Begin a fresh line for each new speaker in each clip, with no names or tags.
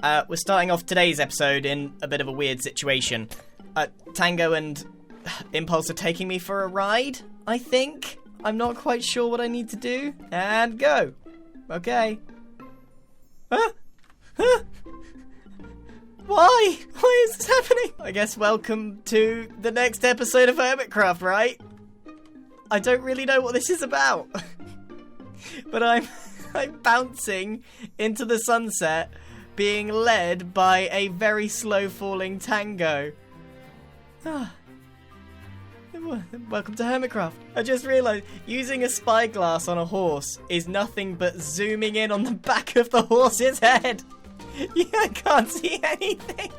We're starting off today's episode in a bit of a weird situation. Tango and Impulse are taking me for a ride, I think. I'm not quite sure what I need to do. And go. Okay. Why? Why is this happening? I guess welcome to the next episode of Hermitcraft, right? I don't really know what this is about. But I'm bouncing into the sunset, being led by a very slow-falling Tango. Welcome to Hermitcraft. I just realised using a spyglass on a horse is nothing but zooming in on the back of the horse's head. Yeah, I can't see anything.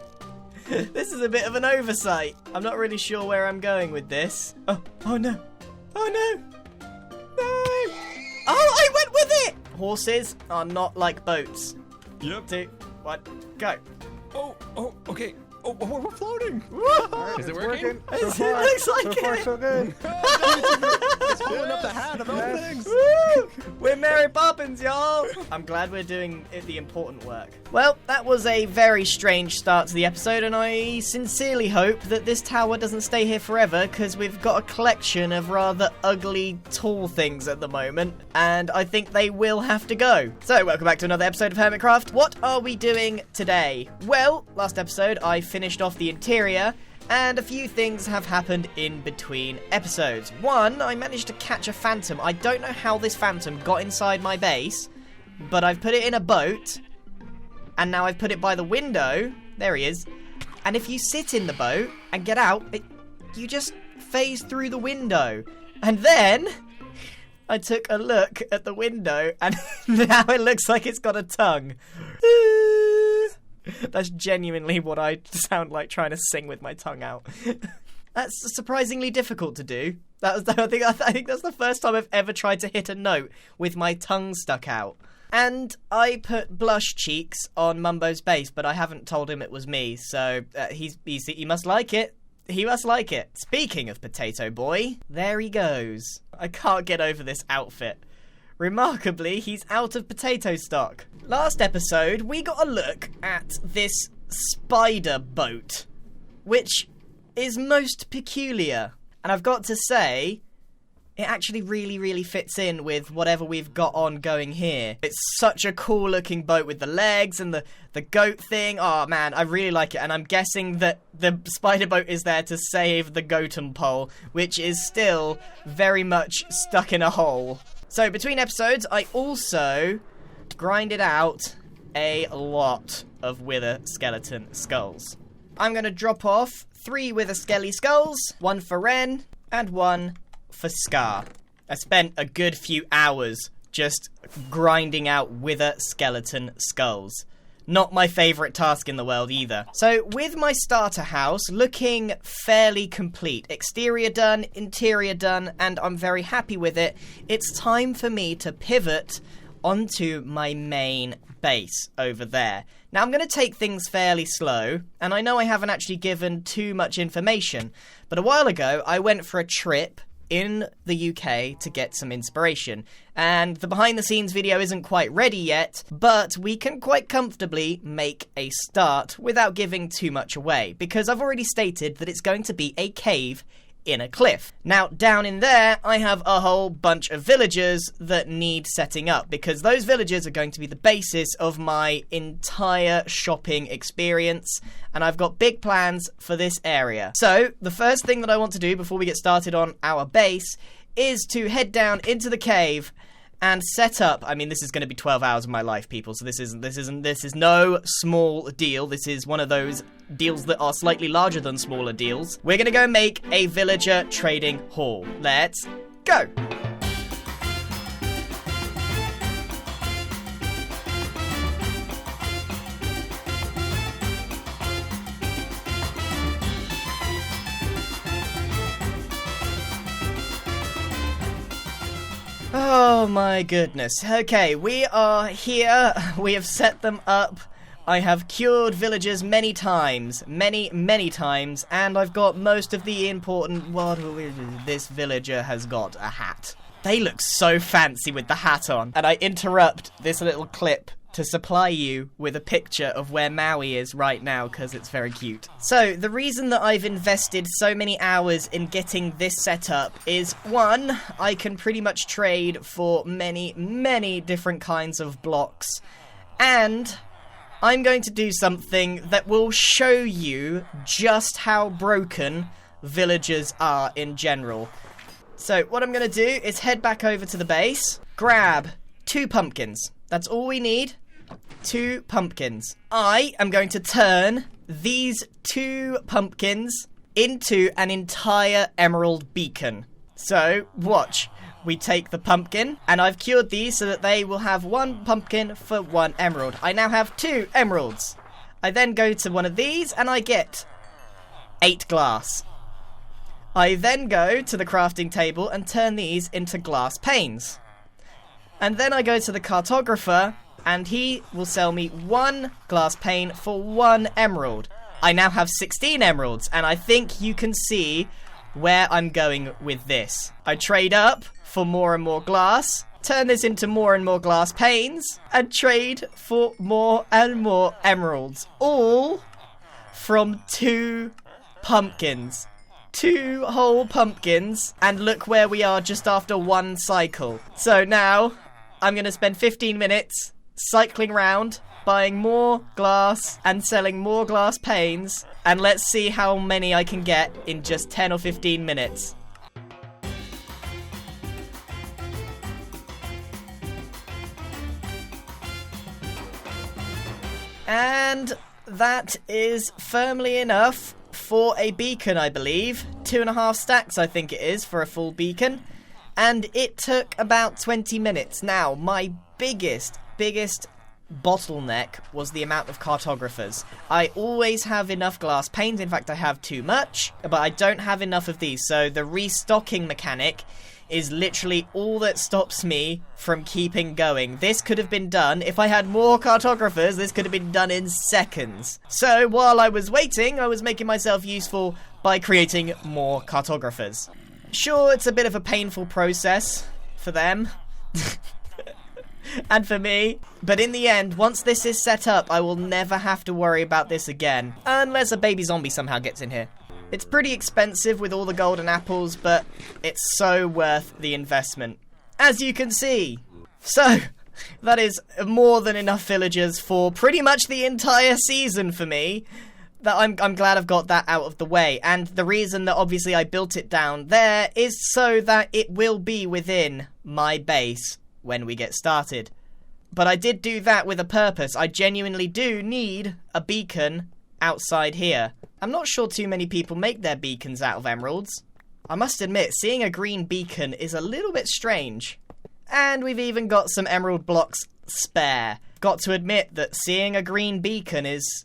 This is a bit of an oversight. I'm not really sure where I'm going with this. Oh no. Oh no. No. Oh, I went with it. Horses are not like boats.
Yep.
2, 1, go.
Oh, okay. Oh, we're floating.
Is it working?
It looks like
so far,
it.
so good.
It's holding up the hat of all things.
Woo! We're Mary Poppins, y'all. I'm glad we're doing the important work. Well, that was a very strange start to the episode, and I sincerely hope that this tower doesn't stay here forever, because we've got a collection of rather ugly, tall things at the moment, and I think they will have to go. So, welcome back to another episode of Hermitcraft. What are we doing today? Well, last episode I finished off the interior, and a few things have happened in between episodes. One, I managed to catch a phantom. I don't know how this phantom got inside my base, but I've put it in a boat, and now I've put it by the window. There he is. And if you sit in the boat and get out, you just phase through the window. And then I took a look at the window, and now it looks like it's got a tongue. That's genuinely what I sound like trying to sing with my tongue out. That's surprisingly difficult to do. I think that's the first time I've ever tried to hit a note with my tongue stuck out. And I put blush cheeks on Mumbo's base, but I haven't told him it was me, so he must like it. He must like it. Speaking of Potato Boy, there he goes. I can't get over this outfit. Remarkably, he's out of potato stock. Last episode, we got a look at this spider boat, which is most peculiar. And I've got to say, it actually really, really fits in with whatever we've got on going here. It's such a cool looking boat with the legs and the goat thing. Oh man, I really like it. And I'm guessing that the spider boat is there to save the goatum pole, which is still very much stuck in a hole. So between episodes, I also grinded out a lot of wither skeleton skulls. I'm going to drop off 3 wither skelly skulls, 1 for Ren, and 1 for Scar. I spent a good few hours just grinding out wither skeleton skulls. Not my favourite task in the world either. So with my starter house looking fairly complete, exterior done, interior done, and I'm very happy with it, it's time for me to pivot onto my main base over there. Now I'm going to take things fairly slow, and I know I haven't actually given too much information, but a while ago I went for a trip in the UK to get some inspiration. And the behind the scenes video isn't quite ready yet, but we can quite comfortably make a start without giving too much away, because I've already stated that it's going to be a cave in a cliff. Now, down in there, I have a whole bunch of villagers that need setting up, because those villagers are going to be the basis of my entire shopping experience, and I've got big plans for this area. So, the first thing that I want to do before we get started on our base is to head down into the cave and set up. I mean, this is going to be 12 hours of my life, people, so this is no small deal. This is one of those deals that are slightly larger than smaller deals. We're going to go make a villager trading hall. Let's go! Oh my goodness. Okay, we are here. We have set them up. I have cured villagers many times, many times, and I've got most of the important... This villager has got a hat. They look so fancy with the hat on. And I interrupt this little clip to supply you with a picture of where Maui is right now, because it's very cute. So, the reason that I've invested so many hours in getting this set up is, one, I can pretty much trade for many, many different kinds of blocks, and I'm going to do something that will show you just how broken villagers are in general. So, what I'm going to do is head back over to the base, grab 2 pumpkins. That's all we need. 2 pumpkins. I am going to turn these 2 pumpkins into an entire emerald beacon. So, watch. We take the pumpkin, and I've cured these so that they will have 1 pumpkin for 1 emerald. I now have 2 emeralds. I then go to one of these, and I get 8 glass. I then go to the crafting table and turn these into glass panes. And then I go to the cartographer, and he will sell me 1 glass pane for 1 emerald. I now have 16 emeralds, and I think you can see where I'm going with this. I trade up for more and more glass, turn this into more and more glass panes, and trade for more and more emeralds. All from 2 pumpkins. 2 whole pumpkins, and look where we are just after 1 cycle. So now, I'm going to spend 15 minutes cycling round, buying more glass, and selling more glass panes, and let's see how many I can get in just 10 or 15 minutes. And that is firmly enough for a beacon, I believe. 2.5 stacks, I think it is, for a full beacon. And it took about 20 minutes. Now, my biggest bottleneck was the amount of cartographers. I always have enough glass panes. In fact, I have too much, but I don't have enough of these. So the restocking mechanic is literally all that stops me from keeping going. This could have been done, if I had more cartographers, this could have been done in seconds. So while I was waiting, I was making myself useful by creating more cartographers. Sure, it's a bit of a painful process for them. And for me. But in the end, once this is set up, I will never have to worry about this again. Unless a baby zombie somehow gets in here. It's pretty expensive with all the golden apples, but it's so worth the investment. As you can see. So, that is more than enough villagers for pretty much the entire season for me. That I'm glad I've got that out of the way. And the reason that obviously I built it down there is so that it will be within my base when we get started. But I did do that with a purpose. I genuinely do need a beacon outside here. I'm not sure too many people make their beacons out of emeralds. I must admit, seeing a green beacon is a little bit strange. And we've even got some emerald blocks spare. Got to admit that seeing a green beacon is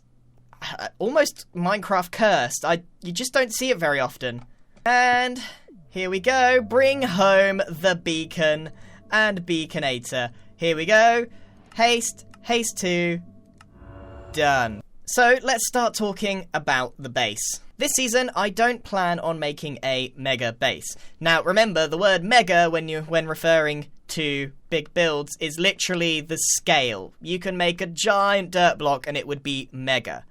almost Minecraft cursed. You just don't see it very often. And here we go. Bring home the beacon and beaconator. Here we go. Haste, haste 2. Done. So let's start talking about the base. This season, I don't plan on making a mega base. Now, remember, the word mega, when referring to big builds, is literally the scale. You can make a giant dirt block and it would be mega.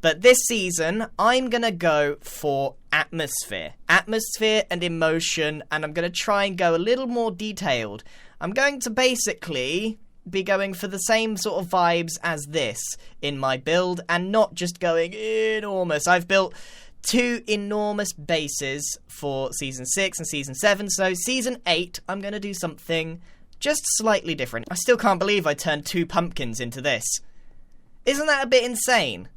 But this season, I'm going to go for atmosphere. Atmosphere and emotion, and I'm going to try and go a little more detailed. I'm going to basically be going for the same sort of vibes as this in my build, and not just going enormous. I've built 2 enormous bases for Season 6 and Season 7, so Season 8, I'm going to do something just slightly different. I still can't believe I turned 2 pumpkins into this. Isn't that a bit insane?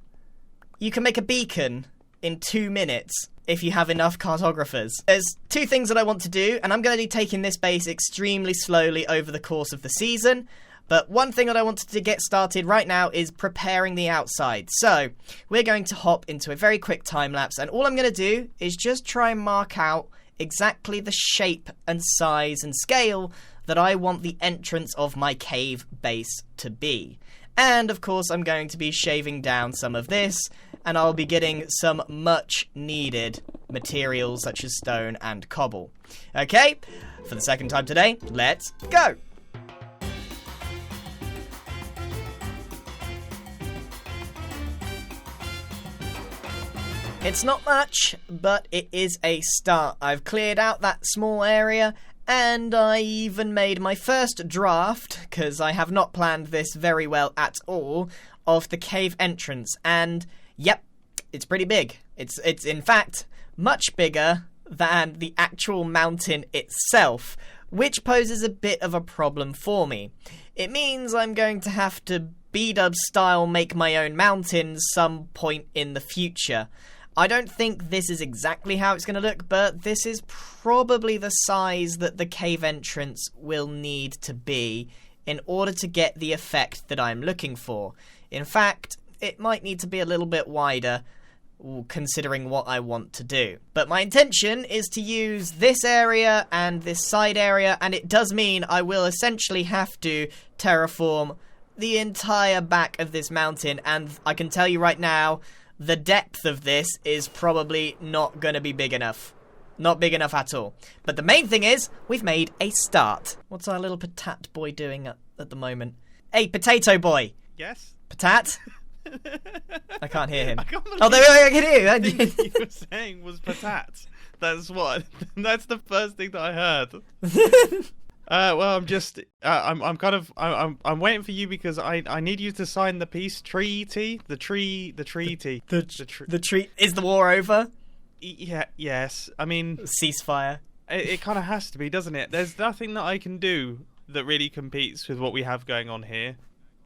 You can make a beacon in 2 minutes if you have enough cartographers. There's 2 things that I want to do, and I'm going to be taking this base extremely slowly over the course of the season. But one thing that I wanted to get started right now is preparing the outside. So, we're going to hop into a very quick time lapse, and all I'm going to do is just try and mark out exactly the shape and size and scale that I want the entrance of my cave base to be. And, of course, I'm going to be shaving down some of this, and I'll be getting some much needed materials such as stone and cobble. Okay, for the second time today, let's go! It's not much, but it is a start. I've cleared out that small area, and I even made my first draft, because I have not planned this very well at all, of the cave entrance. And, yep, it's pretty big. It's in fact much bigger than the actual mountain itself, which poses a bit of a problem for me. It means I'm going to have to B-dub style make my own mountains some point in the future. I don't think this is exactly how it's going to look, but this is probably the size that the cave entrance will need to be in order to get the effect that I'm looking for. In fact, it might need to be a little bit wider, considering what I want to do. But my intention is to use this area and this side area, and it does mean I will essentially have to terraform the entire back of this mountain, and I can tell you right now, the depth of this is probably not going to be big enough. Not big enough at all. But the main thing is, we've made a start. What's our little patat boy doing at the moment? Hey, potato boy!
Yes?
Patat? I can't hear him.
I can't believe
I can hear you.
everything you were saying was patat. That's the first thing that I heard. Well, I'm just, I'm kind of, I'm waiting for you because I need you to sign the peace treaty. The treaty.
The treat. Is the war over?
Yeah. Yes. I mean,
ceasefire.
It kind of has to be, doesn't it? There's nothing that I can do that really competes with what we have going on here,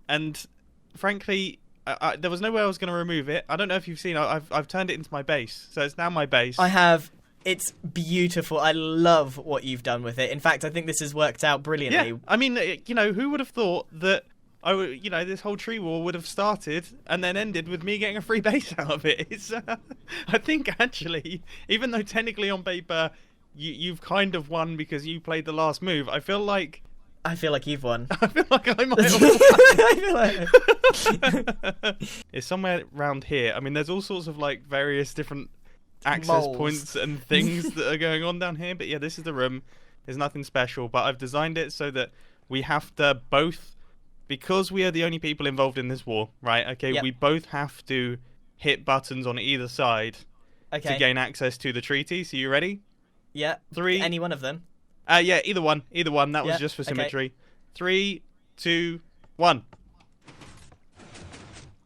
and frankly, there was no way I was going to remove it. I don't know if you've seen. I've turned it into my base, so it's now my base.
I have. It's beautiful. I love what you've done with it. In fact, I think this has worked out brilliantly.
Yeah, I mean, who would have thought that this whole tree war would have started and then ended with me getting a free base out of it? It's, I think actually, even though technically on paper you've kind of won because you played the last move, I feel like
you've won.
I feel like I might have won.
I feel like
It's somewhere around here. I mean, there's all sorts of like various different access points and things that are going on down here, but yeah, this is the room. There's nothing special, but I've designed it so that we have to both, because we are the only people involved in this war, right? Okay,
yep.
We both have to hit buttons on either side to gain access to the treaty. So you ready?
Yeah.
3.
Any one of them?
Yeah, either one. That was just for symmetry. 3, 2, 1.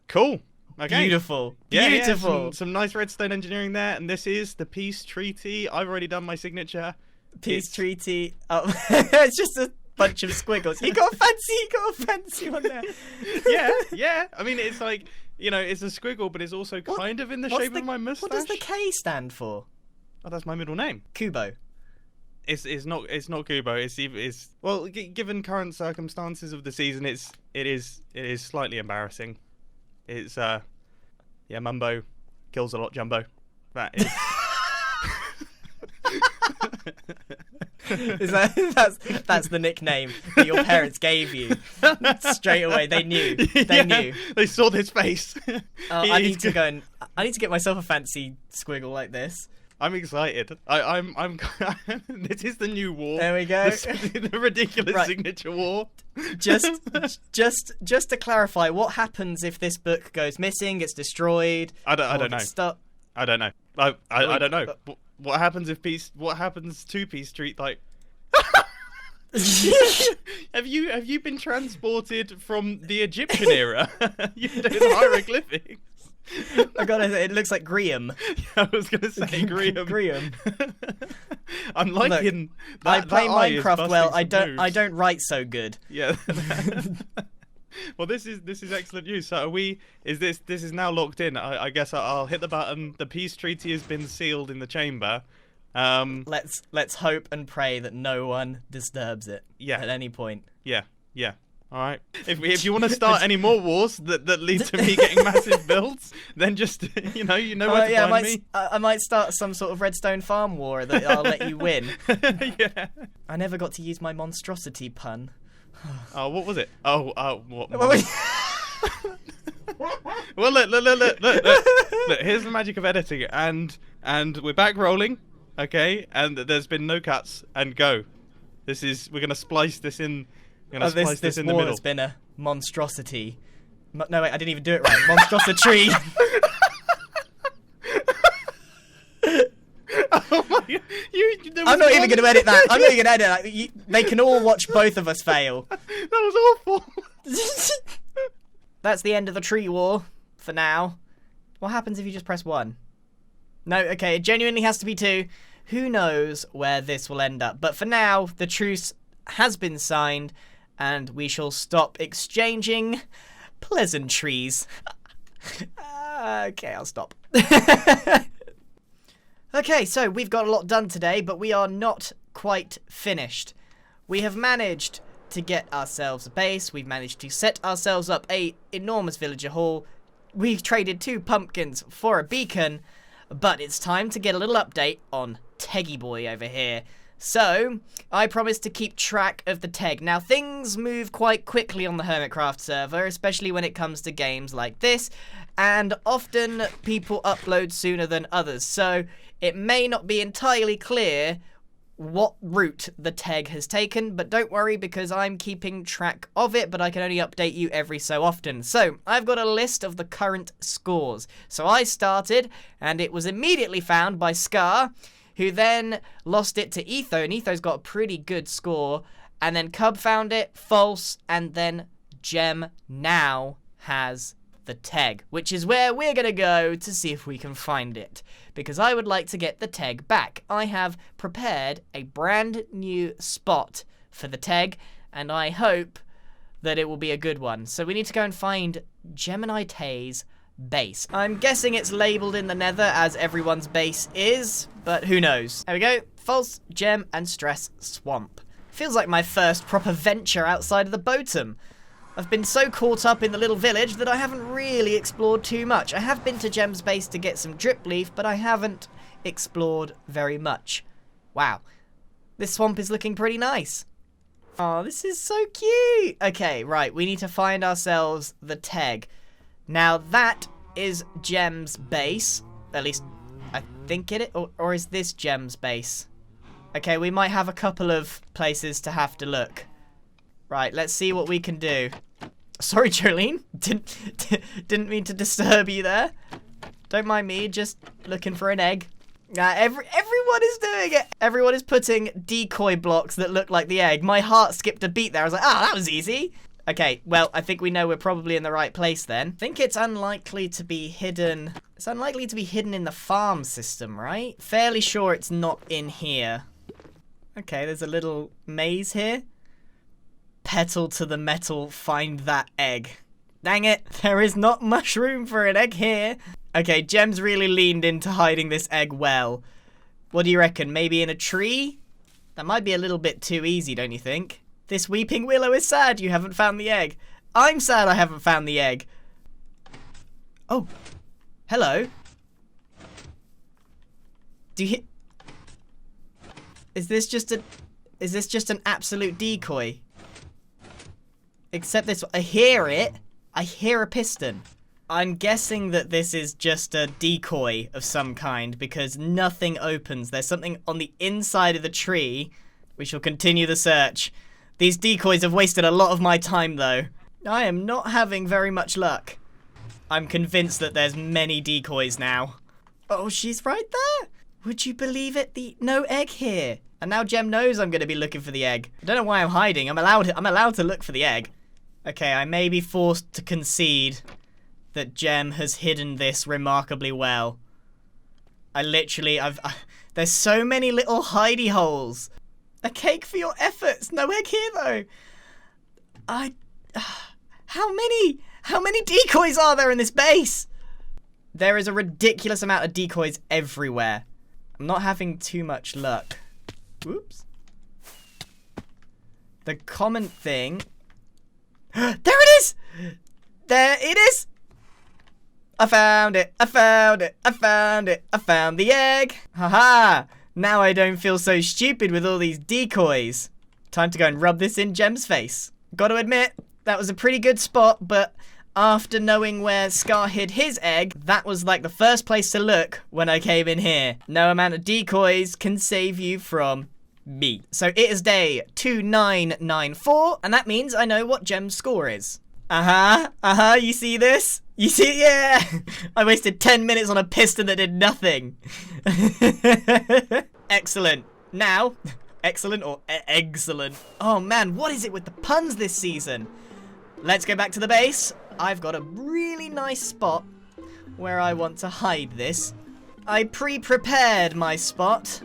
Cool. Okay.
Beautiful.
Yeah,
Beautiful.
Yeah, some nice redstone engineering there, and this is the peace treaty. I've already done my signature.
Peace treaty. Oh, it's just a bunch of squiggles. You got a fancy one there.
Yeah. I mean, it's like, it's a squiggle, but it's also kind of in the shape of my mustache.
What does the K stand for?
Oh, that's my middle name.
Kubo.
It's not Kubo. It's well, given current circumstances of the season, it is slightly embarrassing. It's Mumbo kills a lot, Jumbo. That is.
That's the nickname that your parents gave you straight away. They knew. They knew.
They saw this face.
I need to get myself a fancy squiggle like this.
I'm excited. I'm. This is the new war.
There we go.
The ridiculous signature war.
Just to clarify, what happens if this book goes missing? Gets destroyed?
I don't know. I don't know. I don't know. What happens if peace? What happens to Peace Street? Like, have you been transported from the Egyptian era? You're doing hieroglyphics.
I gotta say, it looks like Grian.
I was gonna say Grian. I'm liking.
Look, I play Minecraft well. I don't write so good.
Yeah. Well, this is excellent news. So are we? This is now locked in? I guess I'll hit the button. The peace treaty has been sealed in the chamber.
Let's hope and pray that no one disturbs it.
Yeah.
At any point.
Yeah. All right. If you want to start any more wars that lead to me getting massive builds, then just you know where to find me.
I might start some sort of redstone farm war that I'll let you win.
Yeah.
I never got to use my monstrosity pun.
Oh, what was it? Oh, what? Well, look. Here's the magic of editing, and we're back rolling, okay? And there's been no cuts, and go. We're gonna splice this in.
This in the middle. Has been a monstrosity. No, wait, I didn't even do it right. Monstrosity. I'm not even going to edit that. I'm not even going to edit that. They can all watch both of us fail.
That was awful.
That's the end of the tree war for now. What happens if you just press 1? No, okay, it genuinely has to be 2. Who knows where this will end up. But for now, the truce has been signed, and we shall stop exchanging pleasantries. Okay, I'll stop. Okay, so we've got a lot done today, but we are not quite finished. We have managed to get ourselves a base. We've managed to set ourselves up a enormous villager hall. We've traded 2 pumpkins for a beacon, but it's time to get a little update on Teggy Boy over here. So, I promised to keep track of the Teg. Now, things move quite quickly on the Hermitcraft server, especially when it comes to games like this, and often people upload sooner than others, so it may not be entirely clear what route the Teg has taken, but don't worry because I'm keeping track of it, but I can only update you every so often. So, I've got a list of the current scores. So I started, and it was immediately found by Scar, who then lost it to Etho, and Etho's got a pretty good score, and then Cub found it, false, and then Gem now has the Teg, which is where we're going to go to see if we can find it, because I would like to get the Teg back. I have prepared a brand new spot for the Teg, and I hope that it will be a good one. So we need to go and find Gemini Tay's base. I'm guessing it's labelled in the nether as everyone's base is, but who knows. There we go. False, Gem, and Stress Swamp. Feels like my first proper venture outside of the bottom. I've been so caught up in the little village that I haven't really explored too much. I have been to Gem's base to get some drip leaf, but I haven't explored very much. Wow. This swamp is looking pretty nice. Oh, this is so cute. Okay, right. We need to find ourselves the Teg. Now, that is Gem's base. At least, I think it is. Or is this Gem's base? Okay, we might have a couple of places to have to look. Right, let's see what we can do. Sorry, Jolene. Didn't mean to disturb you there. Don't mind me, just looking for an egg. Everyone is doing it. Everyone is putting decoy blocks that look like the egg. My heart skipped a beat there. I was like, that was easy. Okay, well, I think we know we're probably in the right place then. I think it's unlikely to be hidden. It's unlikely to be hidden in the farm system, right? Fairly sure it's not in here. Okay, there's a little maze here. Petal to the metal, find that egg. Dang it, there is not much room for an egg here. Okay, Gem's really leaned into hiding this egg well. What do you reckon, maybe in a tree? That might be a little bit too easy, don't you think? This weeping willow is sad you haven't found the egg. I'm sad I haven't found the egg. Oh, hello. Do you hear... Is this just an absolute decoy? Except this, I hear it. I hear a piston. I'm guessing that this is just a decoy of some kind because nothing opens. There's something on the inside of the tree. We shall continue the search. These decoys have wasted a lot of my time though. I am not having very much luck. I'm convinced that there's many decoys now. Oh, she's right there. Would you believe it? No egg here. And now Gem knows I'm going to be looking for the egg. I don't know why I'm hiding. I'm allowed to look for the egg. Okay, I may be forced to concede that Gem has hidden this remarkably well. There's so many little hidey holes. A cake for your efforts. No egg here though. How many decoys are there in this base? There is a ridiculous amount of decoys everywhere. I'm not having too much luck. Whoops. The common thing... There it is! There it is! I found it! I found it! I found it! I found the egg! Haha! Now I don't feel so stupid with all these decoys. Time to go and rub this in Gem's face. Gotta admit, that was a pretty good spot, but after knowing where Scar hid his egg, that was like the first place to look when I came in here. No amount of decoys can save you from me. So it is day 2994, and that means I know what Gem's score is. You see this? You see, yeah! I wasted 10 minutes on a piston that did nothing. Excellent. now, excellent or excellent. Oh man, what is it with the puns this season? Let's go back to the base. I've got a really nice spot where I want to hide this. I pre-prepared my spot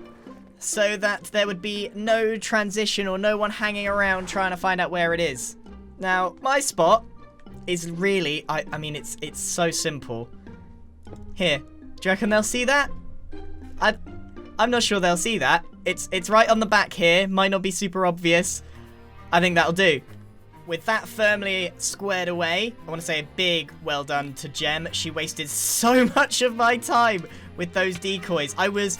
so that there would be no transition or no one hanging around trying to find out where it is. Now, my spot is really, I mean, it's so simple. Here, do you reckon they'll see that? I'm not sure they'll see that. It's right on the back here, might not be super obvious. I think that'll do. With that firmly squared away, I want to say a big well done to Gem. She wasted so much of my time with those decoys. I was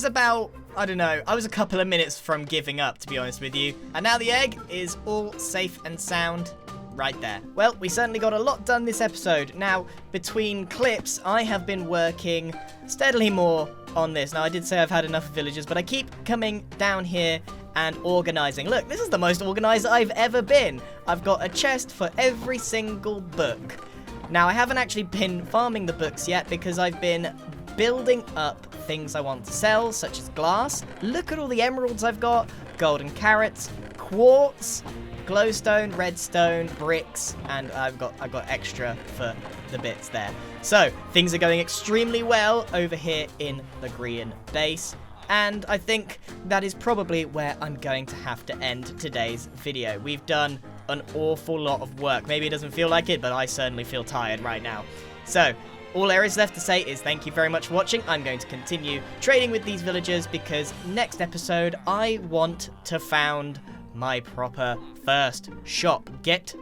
about, I don't know, I was a couple of minutes from giving up, to be honest with you. And now the egg is all safe and sound right there. Well, we certainly got a lot done this episode. Now, between clips, I have been working steadily more on this. Now, I did say I've had enough villagers, but I keep coming down here and organizing. Look, this is the most organized I've ever been. I've got a chest for every single book. Now, I haven't actually been farming the books yet because I've been building up things I want to sell, such as glass. Look at all the emeralds I've got, golden carrots, quartz, glowstone, redstone, bricks, and I've got extra for the bits there. So, things are going extremely well over here in the Grian base. And I think that is probably where I'm going to have to end today's video. We've done an awful lot of work. Maybe it doesn't feel like it, but I certainly feel tired right now. So, all there is left to say is thank you very much for watching. I'm going to continue trading with these villagers because next episode I want to found my proper first shop. Get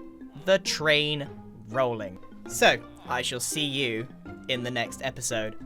the train rolling. So, I shall see you in the next episode.